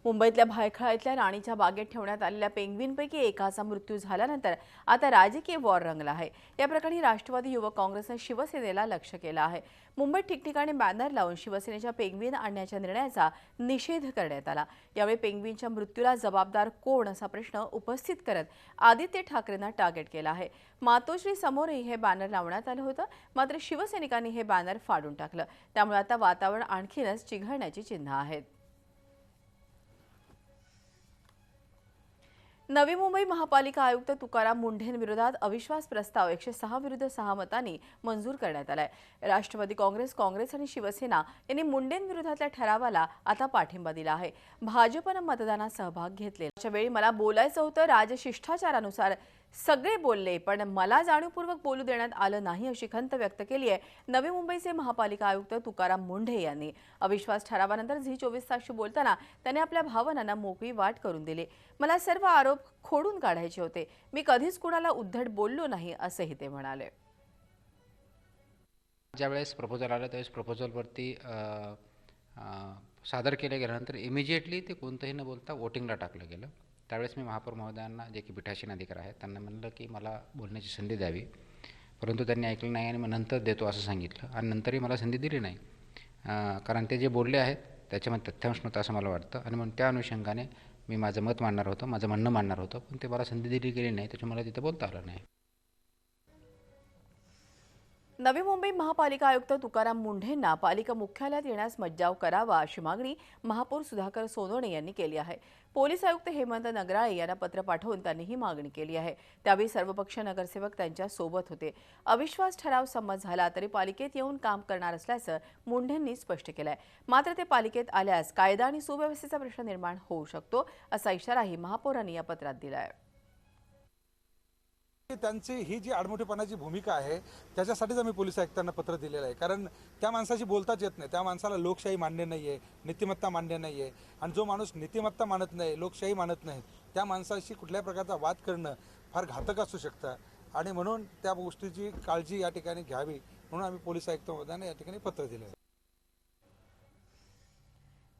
मुंबईतल्या भायखळा इथल्या राणीच्या बागेत ठेवण्यात आलेल्या पेंग्विनपैकी एकाचा मृत्यू झाल्यानंतर आता राजकीय वॉर रंगला आहे। या प्रकरणी राष्ट्रवादी युवक काँग्रेसने शिवसेनेला लक्ष्य केलं आहे। मुंबईत ठिकठिकाणी बॅनर लावून शिवसेनेच्या पेंग्विन आणण्याच्या निर्णयाचा निषेध करण्यात आला। यावेळी पेंग्विनच्या मृत्यूला जबाबदार कोण असा प्रश्न उपस्थित करत आदित्य ठाकरेंना टार्गेट केला आहे। मातोश्री समोरही हे बॅनर लावण्यात आलं होतं, मात्र शिवसैनिकांनी हे बॅनर फाडून टाकलं। त्यामुळे आता वातावरण आणखीनच चिघळण्याची चिन्ह आहेत। नवी मुंबई महापालिका आयुक्त तुकाराम मुंढेंविरोधात अविश्वास प्रस्ताव 106 विरुद्ध 6 मतांनी मंजूर करण्यात आलाय। राष्ट्रवादी काँग्रेस आणि शिवसेना यांनी मुंढेंविरोधातल्या ठरावाला आता पाठिंबा दिला आहे। भाजपनं मतदानात सहभाग घेतलेला। अशा वेळी मला बोलायचं होतं, राजशिष्टाचारानुसार सगळे बोलले, पण मला जाणीवपूर्वक बोलू देण्यात आलं नाही अशी खंत व्यक्त केली आहे नवी मुंबईचे महापालिका आयुक्त तुकाराम मुंढे यांनी। अविश्वास ठरावानंतर झी 24 तासशी बोलताना त्यांनी आपल्या भावनांना मोकळी वाट करून दिली। मला सर्व आरोप खोडून काढायचे होते, मी कधीच कुणाला उद्धट बोललो नाही असंही ते म्हणाले। ज्यावेळेस प्रपोजल आलं त्यावेळेस प्रपोजलवरती सादर केले गेल्यानंतर इमिजिएटली ते कोणतंही न बोलता वोटिंगला टाकलं गेलं। त्यावेळेस मी महापौर महोदयांना, जे की पीठासीन अधिकारी आहेत, त्यांना म्हणलं की मला बोलण्याची संधी द्यावी, परंतु त्यांनी ऐकलं नाही आणि मग नंतर देतो असं सांगितलं आणि नंतरही मला संधी दिली नाही। कारण ते जे बोलले आहेत त्याच्यामध्ये तथ्यांश नव्हतं असं मला वाटतं आणि म्हणून त्या अनुषंगाने मी माझं मत मांडणार होतो, माझं म्हणणं मांडणार होतं, पण ते मला संधी दिली गेली नाही, त्याच्यामुळे मला तिथं बोलता आलं नाही। नवी मुंबई महापालिका आयुक्त तुकाराम मुंढेंना पालिका मुख्यालयात येण्यास मज्जाव करावा अशी मागणी महापौर सुधाकर सोनवणे यांनी केली आहे। पोलीस आयुक्त हेमंत नगराळे यांना पत्र पाठवून त्यांनी ही मागणी केली आहे। त्यावेळी सर्वपक्षीय नगरसेवक त्यांच्या सोबत होते। अविश्वास ठराव संमत झाला तरी पालिकेत येऊन काम करणार असल्याचं मुंढेंनी स्पष्ट केलंय। मात्र ते पालिकेत आल्यास कायदा आणि सुव्यवस्थेचा प्रश्न निर्माण होऊ शकतो असा इशाराही महापौरांनी या पत्रात दिलाय। त्यांची ही जी आडमुठेपणाची भूमिका आहे त्याच्यासाठीच आम्ही पोलीस आयुक्तांना पत्र दिलेलं आहे। कारण त्या माणसाशी बोलताच येत नाही, त्या माणसाला लोकशाही मान्य नाही आहे, नीतिमत्ता मान्य नाही आहे आणि जो माणूस नीतिमत्ता मानत नाही, लोकशाही मानत नाही, त्या माणसाशी कुठल्या प्रकारचा वाद करणं फार घातक असू शकतं आणि म्हणून त्या गोष्टीची काळजी या ठिकाणी घ्यावी म्हणून आम्ही पोलीस आयुक्त महोदयांना या ठिकाणी पत्र दिलं आहे।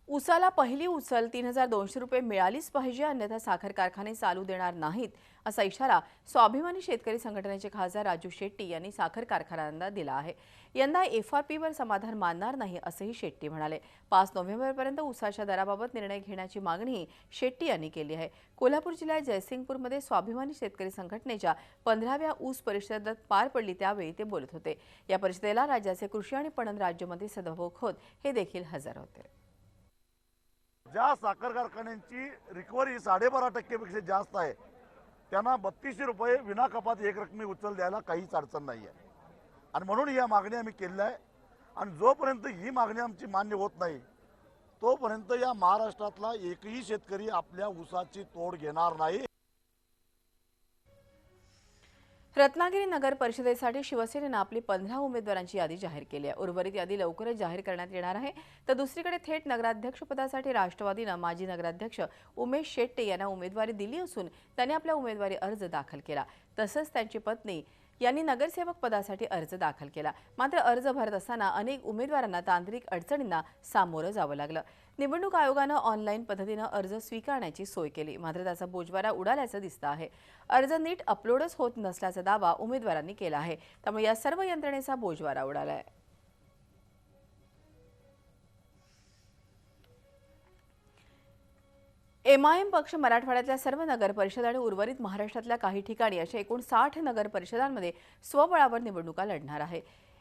उसाला पहिली उचल 3200 रुपये मिळालीच पाहिजे, अन्यथा साखर कारखाने चालू देणार नाहीत असा इशारा स्वाभिमानी शेतकरी संघटनेचे खासदार राजू शेट्टी यांनी साखर कारखान्यांना दिला आहे। यंदा एफआरपीवर समाधान मानणार नाही असंही शेट्टी म्हणाले। 5 नोव्हेंबरपर्यंत उसाच्या दराबाबत निर्णय घेण्याची मागणी शेट्टी यांनी केली आहे। कोल्हापूर जिल्ह्यात जयसिंगपूरमध्ये स्वाभिमानी शेतकरी संघटनेच्या 15व्या ऊस परिषदेत पार पडली त्यावेळी ते बोलत होते। या परिषदेला राज्याचे कृषी आणि पणन राज्यमंत्री सदाभाऊ खोत हे देखील हजर होते। ज्या साखर कारखान्यांची रिकव्हरी 12.5% पेक्षा जास्त आहे त्यांना 3200 रुपये विना कपात एक रकमी उचल द्यायला काहीच अडचण नाही आहे आणि म्हणून या मागणी आम्ही केल्या आहे आणि जोपर्यंत ही मागणी आमची मान्य होत नाही तोपर्यंत या महाराष्ट्रातला एकही शेतकरी आपल्या ऊसाची तोड घेणार नाही। रत्नागिरी नगर परिषदेसाठी शिवसेनेनं आपली 15 उमेदवारांची यादी जाहीर केली आहे। उर्वरित यादी लवकरच जाहीर करण्यात येणार आहे। तर दुसरीकडे थेट नगराध्यक्षपदासाठी राष्ट्रवादीनं माजी नगराध्यक्ष उमेश शेट्टे यांना उमेदवारी दिली असून त्यांनी आपला उमेदवारी अर्ज दाखल केला। तसंच त्यांची पत्नी यांनी नगरसेवक पदासाठी अर्ज दाखल केला। मात्र अर्ज भरत असताना अनेक उमेदवारांना तांत्रिक अडचणींना सामोरं जावं लागलं। निवडणूक आयोगानं ऑनलाईन पद्धतीनं अर्ज स्वीकारण्याची सोय केली, मात्र त्याचा बोजवारा उडाल्याचं दिसतं आहे। अर्ज नीट अपलोडच होत नसल्याचा दावा उमेदवारांनी केला आहे, त्यामुळे या सर्व यंत्रणेचा बोजवारा उडालाय। एमआयएम पक्ष मराठवाड्यातल्या सर्व नगर परिषद आणि उर्वरित महाराष्ट्रातल्या काही ठिकाणी अशा एकूण 60 नगर परिषदांमध्ये स्वबळावर निवडणुका लढणार आहे।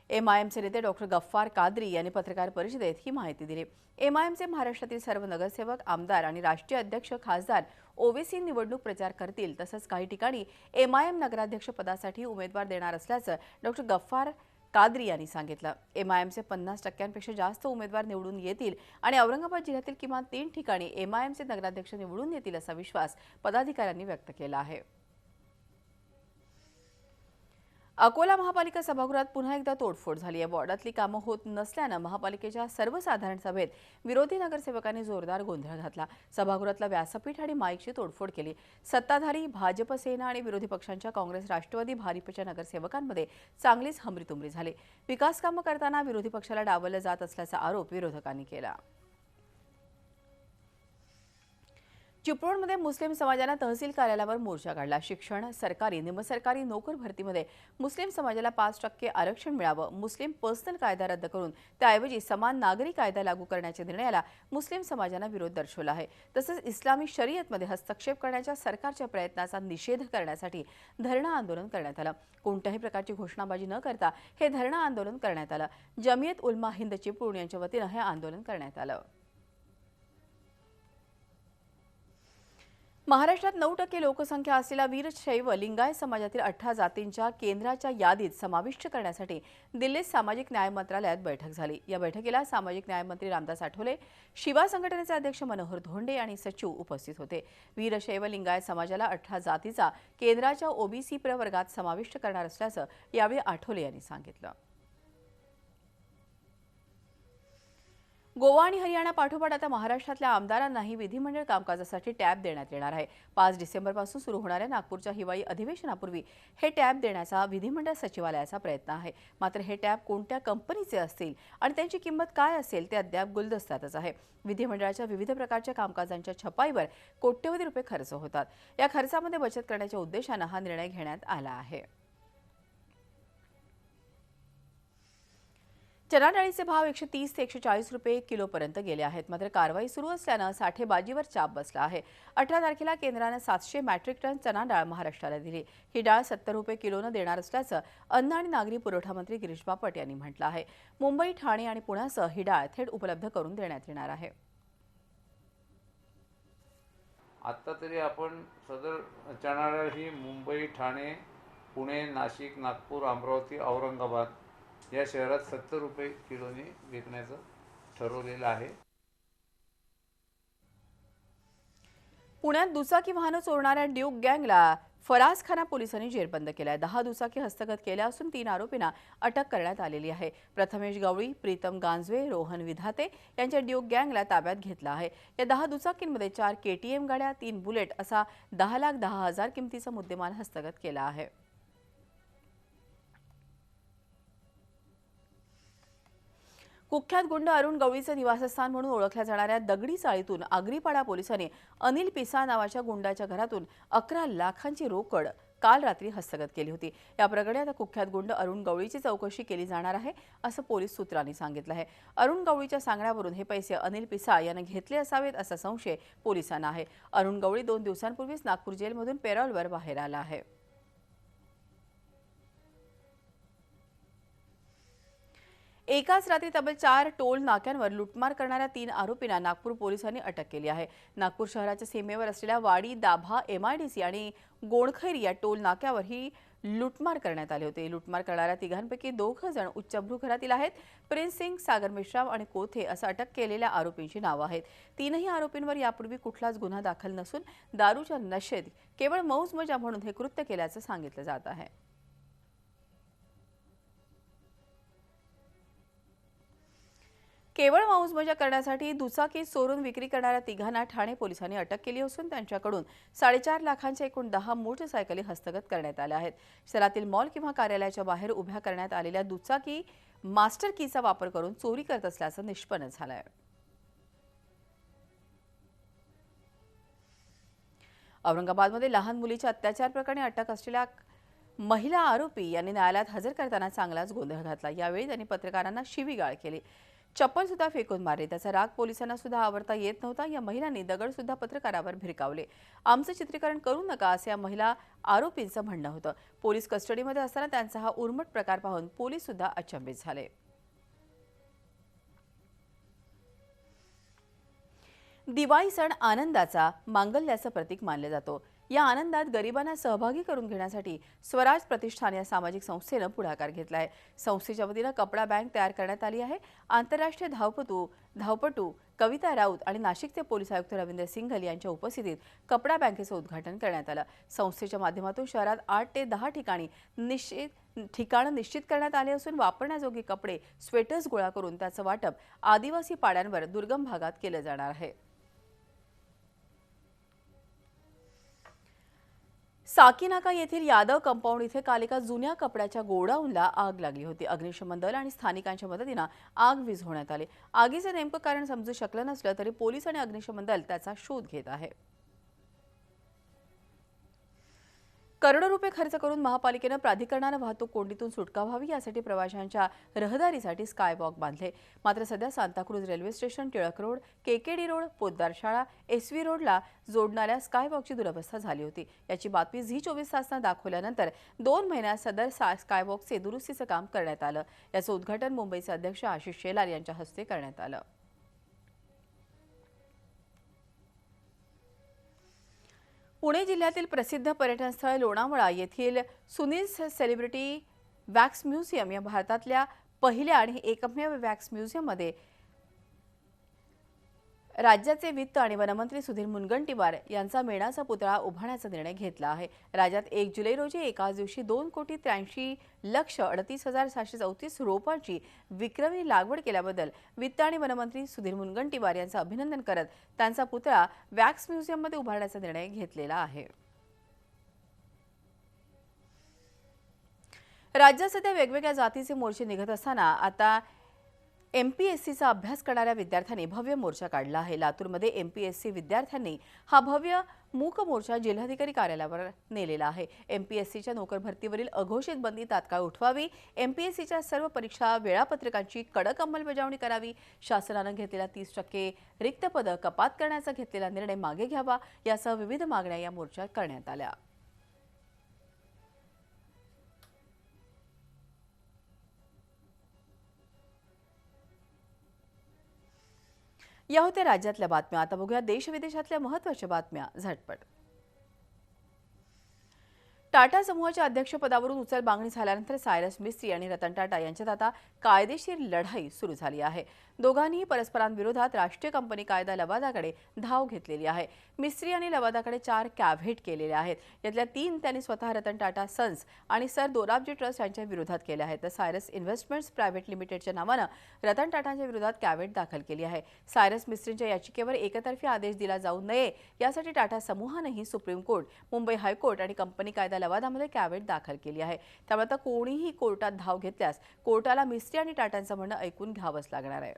एमआयएमचे नेते डॉक्टर गफ्फार कादरी यांनी पत्रकार परिषदेत ही माहिती दिली। एमआयएमचे महाराष्ट्रातील सर्व नगरसेवक, आमदार आणि राष्ट्रीय अध्यक्ष खासदार ओवेसी निवडणूक प्रचार करतील। तसंच काही ठिकाणी एमआयएम नगराध्यक्ष पदासाठी उमेदवार देणार असल्याचं डॉक्टर गफ्फार कादरी यांनी सांगितलं। एमआयएमचे 50%पेक्षा जास्त उमेदवार निवडून येतील आणि औरंगाबाद जिल्ह्यातील किमान 3 ठिकाणी एमआयएमचे नगराध्यक्ष निवडून येतील असा विश्वास पदाधिकाऱ्यांनी व्यक्त केला आहे। अकोला महापालिका सभागृहात पुन्हा एकदा तोडफोड झाली आहे। वॉर्डातली कामं होत नसल्यानं महापालिकेच्या सर्वसाधारण सभेत विरोधी नगरसेवकांनी जोरदार गोंधळ घातला। सभागृहातला व्यासपीठ आणि माईकची तोडफोड केली। सत्ताधारी भाजप, सेना आणि विरोधी पक्षांच्या काँग्रेस, राष्ट्रवादी, भारिपच्या नगरसेवकांमध्ये चांगलीच हमरीतुमरी झाली। विकास कामं करताना विरोधी पक्षाला डावललं जात असल्याचा आरोप विरोधकांनी केला। चिपळूणमध्ये मुस्लिम समाजानं तहसील कार्यालयावर मोर्चा काढला. शिक्षण, सरकारी, निमसरकारी नोकर भरतीमध्ये मुस्लिम समाजाला 5% आरक्षण मिळावं, मुस्लिम पर्सनल कायदा रद्द करून त्याऐवजी समान नागरी कायदा लागू करण्याच्या निर्णयाला मुस्लिम समाजानं विरोध दर्शवला आहे. तसंच इस्लामी शरीयतमध्ये हस्तक्षेप करण्याच्या सरकारच्या प्रयत्नाचा निषेध करण्यासाठी धरणं आंदोलन करण्यात आलं. कोणत्याही प्रकारची घोषणाबाजी न करता हे धरणं आंदोलन करण्यात आलं. जमियत उलमा हिंद चिपळूण यांच्या वतीनं हे आंदोलन करण्यात आलं. महाराष्ट्रात 9% लोकसंख्या असलेल्या वीरशैव लिंगायत समाजातील 18 जातींच्या केंद्राच्या यादीत समाविष्ट करण्यासाठी दिल्लीत सामाजिक न्याय मंत्रालयात बैठक झाली. या बैठकीला सामाजिक न्याय मंत्री रामदास आठवले, शिवा संघटनेचे अध्यक्ष मनोहर धोंडे आणि सचिव उपस्थित होते. वीरशैव लिंगायत समाजाला 18 जातीचा केंद्राच्या ओबीसी प्रवर्गात समाविष्ट करणार असल्याचं यावेळी आठवले यांनी सांगितलं. गोवा आणि हरियाणा पाठोपाठ आता महाराष्ट्रातल्या आमदारांनाही विधिमंडळ कामकाजासाठी टॅब देण्यात येणार आहे. 5 डिसेंबरपासून सुरू होणाऱ्या नागपूरच्या हिवाळी अधिवेशनापूर्वी हे टॅब देण्याचा विधिमंडळ सचिवालयाचा प्रयत्न आहे. मात्र हे टॅब कोणत्या कंपनीचे असतील आणि त्यांची किंमत काय असेल ते अद्याप गुलदस्त्यातच आहे. विधिमंडळाच्या विविध प्रकारच्या कामकाजांच्या छपाईवर कोट्यवधी रुपये खर्च होतात. या खर्चामध्ये बचत करण्याच्या उद्देशानं हा निर्णय घेण्यात आला आहे. चना डाळीचे भाव 130 ते 140 रुपये किलोपर्यंत गेले आहेत. मात्र कारवाई सुरू असल्यानं साठेबाजीवर चाप बसला आहे. 18 तारखेला केंद्रानं 700 मेट्रिक टन चना डाळ महाराष्ट्राला दिली. ही डाळ 70 रुपये किलोनं देणार असल्याचं अन्न आणि नागरी पुरवठा मंत्री गिरीश बापट यांनी म्हटलं आहे. मुंबई, ठाणे आणि पुण्यासह ही डाळ थेट उपलब्ध करून देण्यात येणार आहे. आत्ता तरी आपण सदर चना डाळ ही मुंबई, ठाणे, पुणे, नाशिक, नागपूर, अमरावती, औरंगाबाद या शहरात 70 रुपये किलोने विकण्याचं ठरवलेलं आहे. पुण्यात दुचाकी वाहनं चोरणाऱ्या ड्यूक गँगला फरासखाना पोलिसांनी जेरबंद केलाय. 10 दुचाकी हस्तगत केल्या असून 3 आरोपींना अटक करण्यात आलेली आहे. प्रथमेश गवळी, प्रीतम गांजवे, रोहन विधाते यांच्या ड्यूक गँगला ताब्यात घेतला आहे. या 10 दुचाकींमध्ये 4 KTM गाड्या, 3 बुलेट असा 10,10,000 किमतीचा मुद्देमाल हस्तगत केला आहे. कुख्यात गुंड अरुण गवळीचं निवासस्थान म्हणून ओळखल्या जाणाऱ्या दगडी चाळीतून आगरीपाडा पोलिसांनी अनिल पिसा नावाच्या गुंडाच्या घरातून 11 लाखांची रोकड काल रात्री हस्तगत केली होती. या प्रकरणी आता कुख्यात गुंड अरुण गवळीची चौकशी केली जाणार आहे असं पोलीस सूत्रांनी सांगितलं आहे. अरुण गवळीच्या सांगण्यावरून हे पैसे अनिल पिसा यानं घेतले असावेत असा संशय पोलिसांना आहे. अरुण गवळी 2 दिवसांपूर्वीच नागपूर जेलमधून पॅरोलवर बाहेर आला आहे. एकाच रात्री तब्बल 4 टोल नाक्यांवर लुटमार करणाऱ्या 3 आरोपींना नागपूर पोलिसांनी अटक केली आहे. नागपूर शहराच्या सीमेवर असलेल्या वाडी, दाभा, MIDC आणि गोणखैरी या टोल नाक्यावर ही लुटमार करण्यात आले होते. लुटमार करणाऱ्या तिघांपैकी 2 जण उच्चभ्रू घरातील आहेत. प्रिन्स सिंग, सागर मेश्राम आणि कोथे असं अटक केलेल्या आरोपींची नावं आहेत. 3ही आरोपींवर यापूर्वी कुठलाच गुन्हा दाखल नसून दारूच्या नशेत केवळ मौजमजा म्हणून हे कृत्य केल्याचं सांगितलं जात आहे. केवळ मौजमजा करण्यासाठी दुचाकी चोरून विक्री करणाऱ्या तिघांना ठाणे पोलिसांनी अटक केली असून त्यांच्याकडून 4.5 लाखांच्या एकूण 10 मोटरसायकली हस्तगत करण्यात आल्या आहेत. शहरातील मॉल किंवा कार्यालयाच्या बाहेर उभ्या करण्यात आलेल्या दुचाकी मास्टर कीचा वापर करून चोरी करत असल्याचं निष्पन्न झालं आहे. औरंगाबादमध्ये लहान मुलीच्या अत्याचार प्रकरणी अटक असलेल्या महिला आरोपी यांनी न्यायालयात हजर करताना चांगलाच गोंधळ घातला. यावेळी त्यांनी पत्रकारांना शिवीगाळ केली, चप्पल सुद्धा फेकून मारले. त्याचा राग पोलिसांना सुद्धा आवरता येत नव्हता. या महिलांनी दगड सुद्धा पत्रकारावर भिरकावले. आमचं चित्रीकरण करू नका असं या महिला आरोपींचं म्हणणं होतं. पोलीस कस्टडीमध्ये असताना त्यांचा हा उर्मट प्रकार पाहून पोलीस सुद्धा अचंबित झाले. दिवाळी सण आनंदाचा, मांगल्याचं प्रतीक मानले जातो. या आनंदात गरिबांना सहभागी करून घेण्यासाठी स्वराज प्रतिष्ठान या सामाजिक संस्थेनं पुढाकार घेतला आहे. संस्थेच्या वतीनं कपडा बँक तयार करण्यात आली आहे. आंतरराष्ट्रीय धावपटू कविता राऊत आणि नाशिकचे पोलीस आयुक्त रवींद्र सिंघल यांच्या उपस्थितीत कपडा बँकेचं उद्घाटन करण्यात आलं. संस्थेच्या माध्यमातून शहरात 8 ते 10 ठिकाणं निश्चित करण्यात आले असून वापरण्याजोगे कपडे, स्वेटर्स गोळा करून त्याचं वाटप आदिवासी पाड्यांवर दुर्गम भागात केलं जाणार आहे. साकीनाका येथील यादव कंपाऊंड इथे काल एका जुन्या कपड्याच्या गोडाऊनला आग लागली होती. अग्निशमन दल आणि स्थानिकांच्या मदतीनं आग विझवण्यात आली. आगीचं नेमकं कारण समजू शकलं नसलं तरी पोलीस आणि अग्निशमन दल त्याचा शोध घेत आहे. करोडो रुपये खर्च करून महापालिकेनं प्राधिकरणानं वाहतूक कोंडीतून सुटका व्हावी यासाठी प्रवाशांच्या रहदारीसाठी स्कायवॉक बांधले. मात्र सध्या Santacruz railway station, Tilak road, KKD road, Poddar शाळा, एसव्ही रोडला जोडणाऱ्या स्कायवॉकची दुरवस्था झाली होती. याची बातमी झी 24 तासनं दाखवल्यानंतर 2 महिन्यात सदर स्कायवॉकचे दुरुस्तीचं काम करण्यात आलं. याचं उद्घाटन मुंबईचे अध्यक्ष आशिष शेलार यांच्या हस्ते करण्यात आलं. पुणे जिल्ह्यातील प्रसिद्ध पर्यटन स्थळ लोणावळा येथील सुनील सेलिब्रिटी वॅक्स म्युझियम या भारतातल्या पहिल्या आणि एकमेव वॅक्स म्युझियममध्ये राज्याचे वित्त आणि वनमंत्री सुधीर मुनगंटीवार यांचा मेणाचा पुतळा उभारण्याचा निर्णय घेतला आहे. राज्यात 1 जुलै रोजी एकाच दिवशी 2,83,38,734 रोपांची विक्रमी लागवड केल्याबद्दल वित्त आणि वनमंत्री सुधीर मुनगंटीवार यांचं अभिनंदन करत त्यांचा पुतळा वॅक्स म्युझियममध्ये उभारण्याचा निर्णय घेतलेला आहे. राज्यात सध्या वेगवेगळ्या जातीचे मोर्चे निघत असताना आता एमपीएससीचा अभ्यास करणाऱ्या विद्यार्थ्यांनी भव्य मोर्चा काढला आहे. लातूरमध्ये एमपीएससी विद्यार्थ्यांनी हा भव्य मूक मोर्चा जिल्हाधिकारी कार्यालयावर नेलेला आहे. एमपीएससीच्या नोकर भरतीवरील अघोषित बंदी तात्काळ उठवावी, एमपीएससीच्या सर्व परीक्षा वेळापत्रकांची कडक अंमलबजावणी करावी, शासनानं घेतलेल्या 30% रिक्त पदं कपात करण्याचा घेतलेला निर्णय मागे घ्यावा यासह विविध मागण्या या मोर्चात करण्यात आल्या. या होत्या राज्यातल्या बातम्या. आता बघूया देश-विदेशातल्या महत्त्वाच्या बातम्या झटपट. टाटा समूहाच्या अध्यक्षपदावरून उचलबांगणी झाल्यानंतर सायरस मिस्त्री आणि रतन टाटा यांच्यात आता कायदेशीर लढाई सुरू झाली आहे. दोघांनीही परस्परांविरोधात राष्ट्रीय कंपनी कायदा लवादाकडे धाव घेतलेली आहे. मिस्त्री यांनी लवादाकडे 4 कॅव्हेट केलेले आहेत. यातल्या 3 त्यांनी स्वतः रतन टाटा सन्स आणि सर दोराबजी ट्रस्ट यांच्या विरोधात केल्या आहेत. तर सायरस इन्व्हेस्टमेंट्स प्रायव्हेट लिमिटेडच्या नावानं रतन टाटांच्या विरोधात कॅव्हेट दाखल केली आहे. सायरस मिस्त्रींच्या याचिकेवर एकतर्फी आदेश दिला जाऊ नये यासाठी टाटा समूहानंही सुप्रीम कोर्ट, मुंबई हायकोर्ट आणि कंपनी कायदा लवादामध्ये कॅव्हेट दाखल केली आहे. त्यामुळे आता कोणीही कोर्टात धाव घेतल्यास कोर्टाला मिस्त्री आणि टाटांचं म्हणणं ऐकून घ्यावंच लागणार आहे.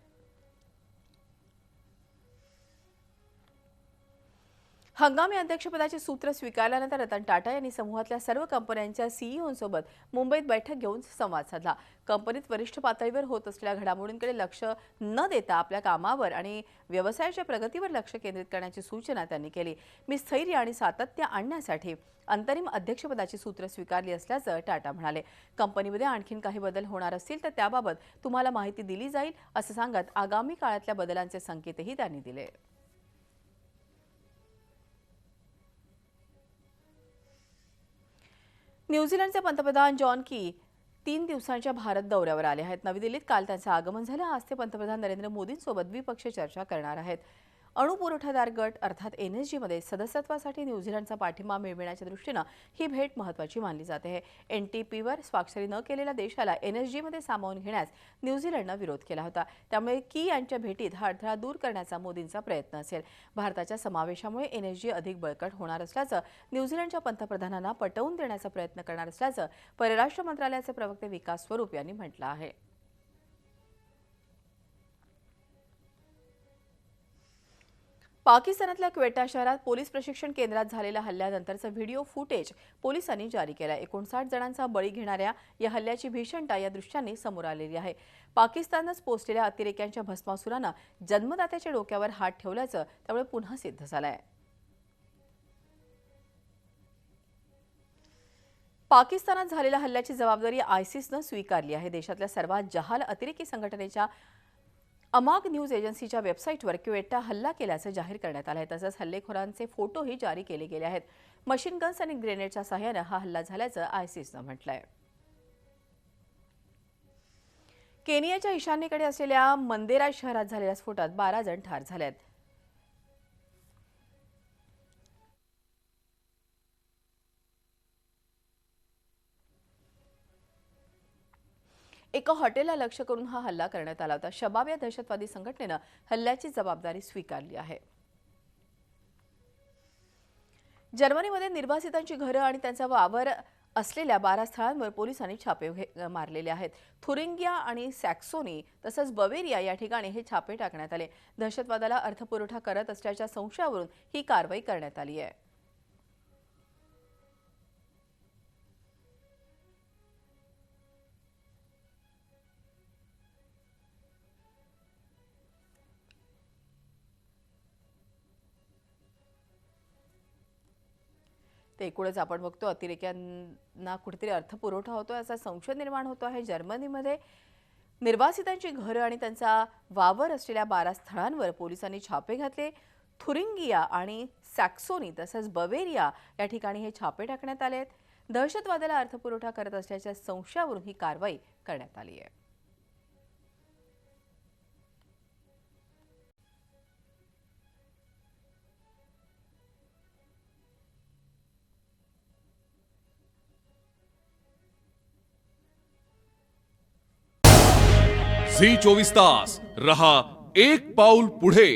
हंगामी अध्यक्षपदाचे सूत्र स्वीकारल्यानंतर रतन टाटा यांनी समूहातल्या सर्व कंपन्यांच्या सीईओंसोबत मुंबईत बैठक घेऊन संवाद साधला. कंपनीत वरिष्ठ पातळीवर होत असलेल्या घडामोडींकडे लक्ष न देता आपल्या कामावर आणि व्यवसायाच्या प्रगतीवर लक्ष केंद्रित करण्याची सूचना त्यांनी केली. मी स्थैर्य आणि सातत्य आणण्यासाठी अंतरिम अध्यक्षपदाची सूत्र स्वीकारली असल्याचं टाटा म्हणाले. कंपनीमध्ये आणखीन काही बदल होणार असतील तर त्याबाबत तुम्हाला माहिती दिली जाईल असं सांगत आगामी काळातल्या बदलांचे संकेतही त्यांनी दिले. न्यूझीलंडचे पंतप्रधान जॉन की 3 दिवसांच्या भारत दौऱ्यावर आले आहेत. नवी दिल्लीत काल त्यांचं आगमन झालं. आज ते पंतप्रधान नरेंद्र मोदींसोबत द्विपक्षीय चर्चा करणार आहेत. अणुपुरवठादार गट अर्थात एनएसजीमध्ये सदस्यत्वासाठी न्यूझीलंडचा पाठिंबा मिळविण्याच्या दृष्टीनं ही भेट महत्त्वाची मानली जाते. एनटीपीवर स्वाक्षरी न केलेल्या देशाला एनएसजीमध्ये सामावून घेण्यास न्यूझीलंडनं विरोध केला होता. त्यामुळे की यांच्या भेटीत हा अडथळा दूर करण्याचा मोदींचा प्रयत्न असेल. भारताच्या समावेशामुळे एनएसजी अधिक बळकट होणार असल्याचं न्यूझीलंडच्या पंतप्रधानांना पटवून देण्याचा प्रयत्न करणार असल्याचं परराष्ट्र मंत्रालयाचे प्रवक्ते विकास स्वरूप यांनी म्हटलं आहे. पाकिस्तानातल्या क्वेटा शहरात पोलीस प्रशिक्षण केंद्रात झालेल्या हल्ल्यानंतरचं व्हिडिओ फुटेज पोलिसांनी जारी केलं. 59 जणांचा बळी घेणाऱ्या या हल्ल्याची भीषणता या दृश्यांनी समोर आलेली आहे. पाकिस्तानच पोचलेल्या अतिरेक्यांच्या भस्मासुरानं जन्मदात्याच्या डोक्यावर हात ठेवल्याचं त्यामुळे पुन्हा सिद्ध झालंय. पाकिस्तानात झालेल्या हल्ल्याची जबाबदारी आयसिसनं स्वीकारली आहे. देशातल्या सर्वात जहाल अतिरेकी संघटनेच्या अमाग न्यूज एजन्सीच्या वेबसाईटवर क्वेटा हल्ला केल्याचं जाहीर करण्यात आलं आहे. तसंच हल्लेखोरांचे फोटोही जारी केले गेले आहेत. मशीन गन्स आणि ग्रेनेडच्या सहाय्यानं हा हल्ला झाल्याचं आयसिसनं म्हटलंय. केनियाच्या ईशान्येकडे असलेल्या मंदेरा शहरात झालेल्या स्फोटात 12 जण ठार झालेत. एका हॉटेलला लक्ष्य करून हा हल्ला करण्यात आला होता. शबाब या दहशतवादी संघटनेनं हल्ल्याची जबाबदारी स्वीकारली आहे. जर्मनीमध्ये निर्वासितांची घरं आणि त्यांचा वावर असलेल्या 12 स्थळांवर पोलिसांनी छापे मारलेले आहेत. थुरिंगिया आणि सॅक्सोनी तसंच बवेरिया या ठिकाणी हे छापे टाकण्यात आले. दहशतवादाला अर्थपुरवठा करत असल्याच्या संशयावरून ही कारवाई करण्यात आली आहे. ते एकूणच आपण बघतो अतिरेक्यांना कुठेतरी अर्थपुरवठा होतो असा संशय निर्माण होतो आहे. जर्मनीमध्ये निर्वासितांची घरं आणि त्यांचा वावर असलेल्या 12 स्थळांवर पोलिसांनी छापे घातले. थुरिंगिया आणि सॅक्सोनी तसंच बवेरिया या ठिकाणी हे छापे टाकण्यात आले आहेत. दहशतवादाला अर्थपुरवठा करत असल्याच्या संशयावरून ही कारवाई करण्यात आली आहे. झी 24 तास रहा एक पाऊल पुढे.